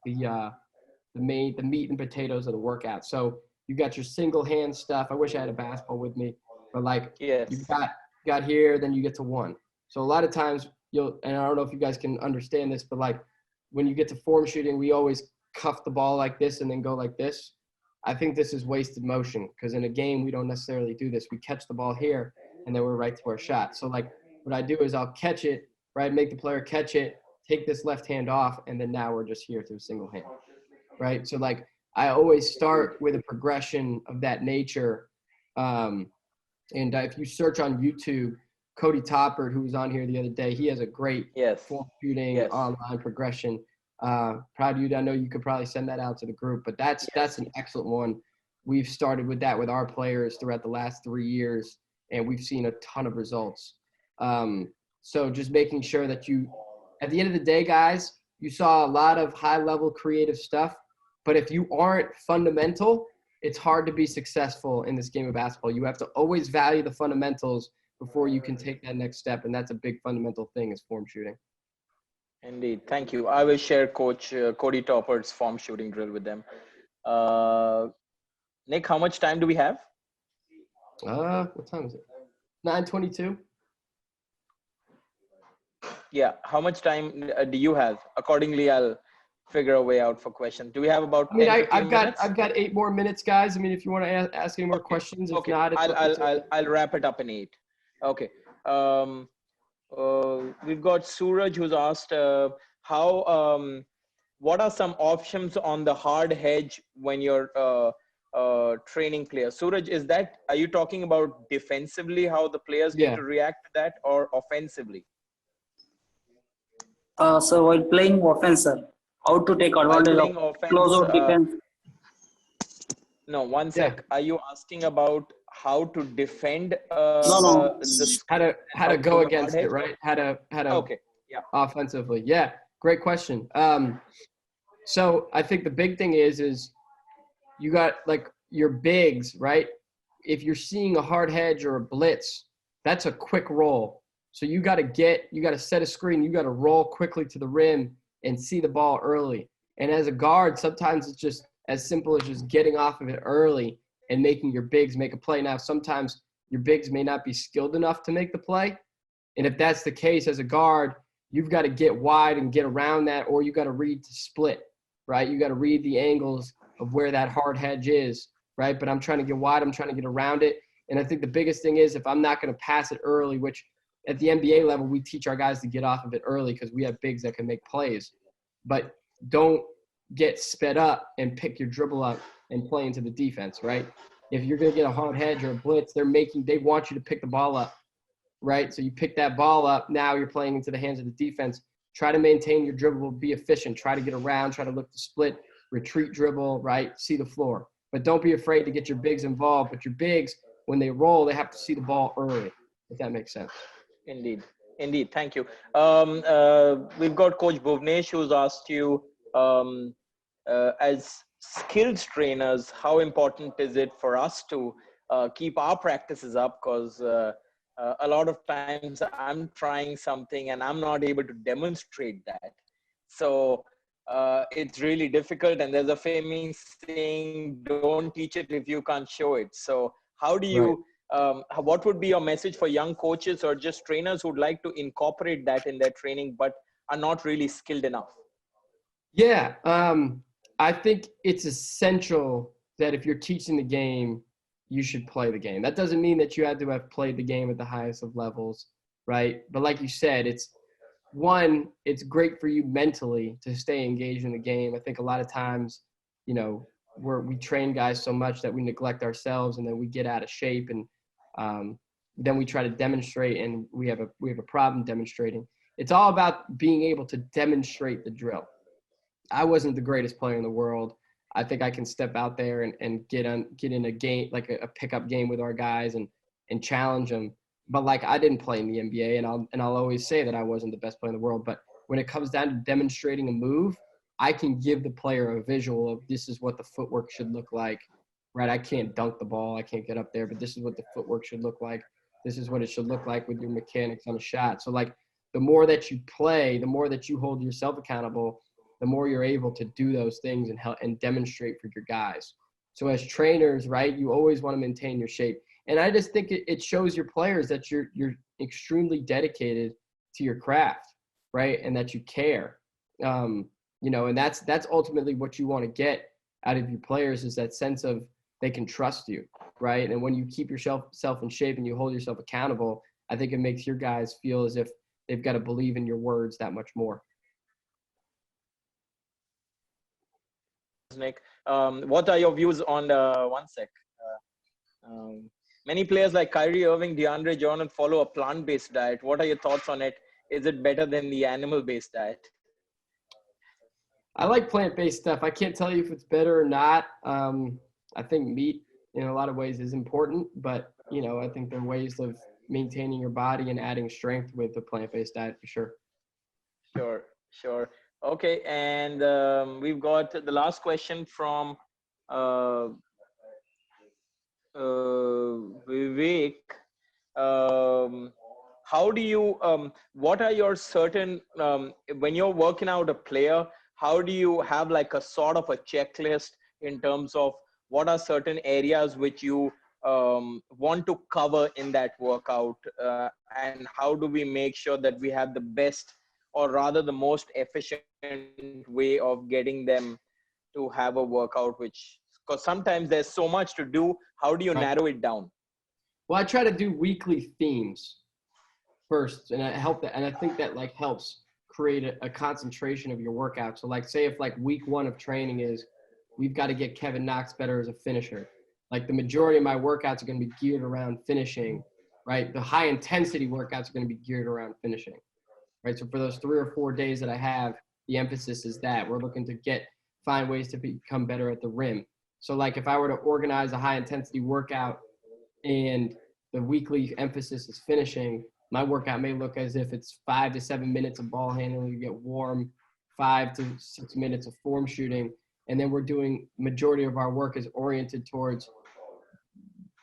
meat and potatoes of the workout. So you got your single hand stuff. I wish I had a basketball with me, but like Yes. you got here, then you get to 1. So a lot of times and I don't know if you guys can understand this, but like when you get to form shooting, we always cuff the ball like this and then go like this. I think this is wasted motion, because in a game, we don't necessarily do this. We catch the ball here, and then we're right to our shot. So like what I do is I'll catch it, right, make the player catch it, take this left hand off, and then now we're just here through a single hand, right? So like I always start with a progression of that nature. And if you search on YouTube, Cody Toppert, who was on here the other day, he has a great Yes. form shooting Yes. online progression. Proud of you. I know you could probably send that out to the group, but that's an excellent one. We've started with that with our players throughout the last 3 years, and we've seen a ton of results. So just making sure that at the end of the day, guys, you saw a lot of high-level creative stuff, but if you aren't fundamental, it's hard to be successful in this game of basketball. You have to always value the fundamentals before you can take that next step, and that's a big fundamental thing is form shooting. Indeed. Thank you. I will share Coach Cody Topper's form shooting drill with them. Nick, how much time do we have? What time is it? 9:22. Yeah. How much time do you have? Accordingly, I'll figure a way out for questions. Do we have about 10, 15 minutes? I've got 8 more minutes, guys. I mean, if you want to ask any more questions, if not, I'll wrap it up in 8. Okay. We've got Suraj who's asked what are some options on the hard hedge when you're training players? Suraj, are you talking about defensively, how the players need to react to that, or offensively? So while playing offense, sir, how to take advantage of closeout defense? No, one sec. Are you asking about how to defend? No. How to go against it, right? How to okay. Yeah. Offensively. Yeah, great question. So I think the big thing is you got like your bigs, right? If you're seeing a hard hedge or a blitz, that's a quick roll. So you got to set a screen. You got to roll quickly to the rim and see the ball early. And as a guard, sometimes it's just as simple as just getting off of it early and making your bigs make a play. Now, sometimes your bigs may not be skilled enough to make the play. And if that's the case as a guard, you've got to get wide and get around that, or you got to read to split, right? You got to read the angles of where that hard hedge is, right? But I'm trying to get wide. I'm trying to get around it. And I think the biggest thing is if I'm not going to pass it early, which at the NBA level, we teach our guys to get off of it early because we have bigs that can make plays. But don't get sped up and pick your dribble up and play into the defense, right? If you're going to get a hard hedge or a blitz, they want you to pick the ball up, right? So you pick that ball up. Now you're playing into the hands of the defense. Try to maintain your dribble, be efficient. Try to get around, try to look to split, retreat dribble, right? See the floor. But don't be afraid to get your bigs involved. But your bigs, when they roll, they have to see the ball early, if that makes sense. Indeed. Thank you. We've got Coach Bhuvnesh who's asked you, as skills trainers, how important is it for us to keep our practices up? Because a lot of times I'm trying something and I'm not able to demonstrate that. So it's really difficult. And there's a famous saying, don't teach it if you can't show it. So how do you, what would be your message for young coaches or just trainers who'd like to incorporate that in their training, but are not really skilled enough? Yeah, I think it's essential that if you're teaching the game, you should play the game. That doesn't mean that you have to have played the game at the highest of levels, right? But like you said, it's great for you mentally to stay engaged in the game. I think a lot of times, we train guys so much that we neglect ourselves and then we get out of shape and then we try to demonstrate and we have a problem demonstrating. It's all about being able to demonstrate the drill. I wasn't the greatest player in the world. I think I can step out there and get in a game, like a pickup game with our guys and challenge them. But like I didn't play in the NBA and I'll always say that I wasn't the best player in the world. But when it comes down to demonstrating a move, I can give the player a visual of this is what the footwork should look like, right? I can't dunk the ball. I can't get up there, but this is what the footwork should look like. This is what it should look like with your mechanics on a shot. So like the more that you play, the more that you hold yourself accountable, the more you're able to do those things and help and demonstrate for your guys. So as trainers, right, you always want to maintain your shape. And I just think it shows your players that you're extremely dedicated to your craft, right? And that you care. And that's ultimately what you want to get out of your players is that sense of they can trust you, right? And when you keep yourself in shape and you hold yourself accountable, I think it makes your guys feel as if they've got to believe in your words that much more. Nick. What are your views on one sec? Many players like Kyrie Irving, DeAndre Jordan follow a plant-based diet. What are your thoughts on it? Is it better than the animal-based diet? I like plant-based stuff. I can't tell you if it's better or not. I think meat in a lot of ways is important, but I think there are ways of maintaining your body and adding strength with a plant-based diet for sure. Sure. Okay, and we've got the last question from Vivek. How do you what are your certain when you're working out a player, how do you have like a sort of a checklist in terms of what are certain areas which you want to cover in that workout, and how do we make sure that we have the best, or rather the most efficient way of getting them to have a workout, which, because sometimes there's so much to do, how do you narrow it down? Well, I try to do weekly themes first, and I think that like helps create a concentration of your workout. So like say if like week 1 of training is we've got to get Kevin Knox better as a finisher, like the majority of my workouts are going to be geared around finishing, right? The high intensity workouts are going to be geared around finishing, right? So for those 3 or 4 days that I have, the emphasis is that we're looking to find ways to become better at the rim. So like if I were to organize a high intensity workout and the weekly emphasis is finishing, my workout may look as if it's 5 to 7 minutes of ball handling to get warm, 5 to 6 minutes of form shooting. And then we're doing, majority of our work is oriented towards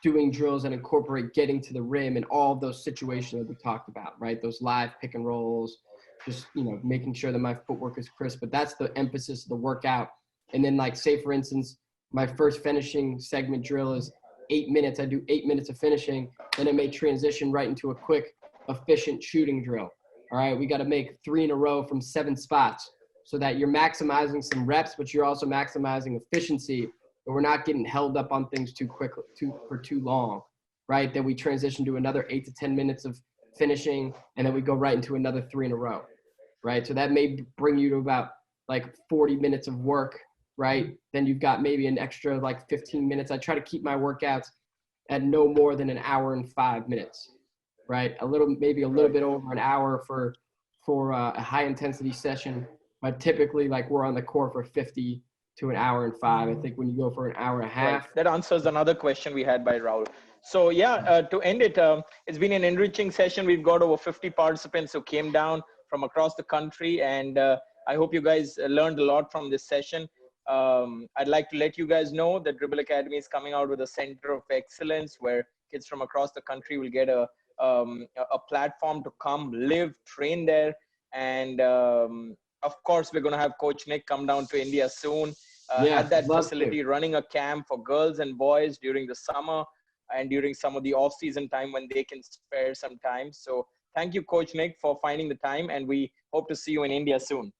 doing drills that incorporate getting to the rim and all of those situations that we talked about, right? Those live pick and rolls, just, making sure that my footwork is crisp, but that's the emphasis of the workout. And then like, say for instance, my first finishing segment drill is 8 minutes. I do 8 minutes of finishing, then it may transition right into a quick, efficient shooting drill. All right, we got to make 3 in a row from 7 spots so that you're maximizing some reps, but you're also maximizing efficiency, and we're not getting held up on things too quickly, for too long, right? Then we transition to another 8 to 10 minutes of finishing, and then we go right into another 3 in a row, right? So that may bring you to about like 40 minutes of work, right? Then you've got maybe an extra like 15 minutes. I try to keep my workouts at no more than an hour and 5 minutes, right? Maybe a little bit over an hour for a high intensity session, but typically like we're on the court for 50 to an hour and 5. I think when you go for an hour and a half. Right. That answers another question we had by Rahul. So yeah, to end it, it's been an enriching session. We've got over 50 participants who came down from across the country, and I hope you guys learned a lot from this session. I'd like to let you guys know that Dribble Academy is coming out with a center of excellence where kids from across the country will get a platform to come, live, train there. And of course, we're going to have Coach Nick come down to India soon at that facility, running a camp for girls and boys during the summer and during some of the off-season time when they can spare some time. So thank you, Coach Nick, for finding the time, and we hope to see you in India soon.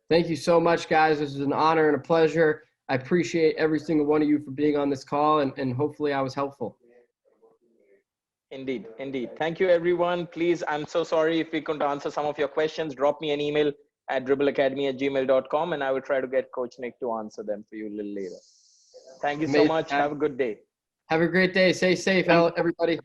Thank you so much, guys. This is an honor and a pleasure. I appreciate every single one of you for being on this call, and hopefully I was helpful. Indeed. Thank you, everyone. Please, I'm so sorry if we couldn't answer some of your questions. Drop me an email at dribbleacademy@gmail.com, and I will try to get Coach Nick to answer them for you a little later. Thank you so much. Have a good day. Have a great day. Stay safe, everybody.